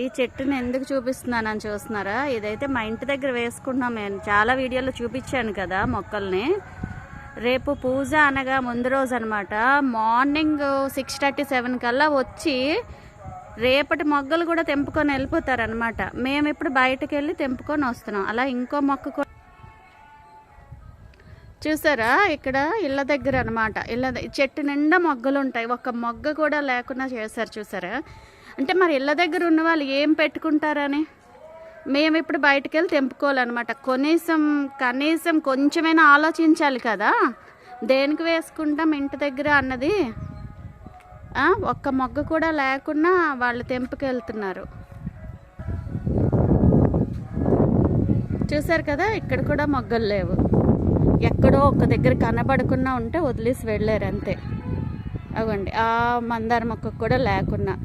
ఈ చెట్టుని ఎందుకు చూపిస్తున్నానని చూస్తున్నారా? ఇదైతే మా ఇంటి దగ్గర వేసుకుంటున్నాం. నేను చాలా వీడియోలో చూపించాను కదా మొక్కల్ని. రేపు పూజ అనగా ముందు రోజు అనమాట. మార్నింగ్ 6:37 కల్లా వచ్చి రేపటి మొగ్గలు కూడా తెంపుకొని వెళ్ళిపోతారనమాట. మేము ఇప్పుడు బయటకు వెళ్ళి తెంపుకొని వస్తున్నాం. అలా ఇంకో మొక్క చూసారా, ఇక్కడ ఇళ్ళ దగ్గర అనమాట. చెట్టు నిండా మొగ్గలు ఉంటాయి. ఒక మొగ్గ కూడా లేకుండా చేశారు చూసారా. అంటే మరి ఇళ్ళ దగ్గర ఉన్న వాళ్ళు ఏం పెట్టుకుంటారని మేము ఇప్పుడు బయటకు వెళ్ళి తెంపుకోవాలన్నమాట. కనీసం కొంచెమైనా ఆలోచించాలి కదా, దేనికి వేసుకుంటాం ఇంటి దగ్గర అన్నది. ఒక్క మొగ్గ కూడా లేకుండా వాళ్ళు తెంపుకెళ్తున్నారు. చూసారు కదా, ఇక్కడ కూడా మొగ్గలు లేవు. ఎక్కడో ఒక దగ్గర కనబడకుండా ఉంటే వదిలేసి వెళ్ళారు అంతే. అవ్వండి, ఆ మందార మొక్క కూడా లేకున్నా.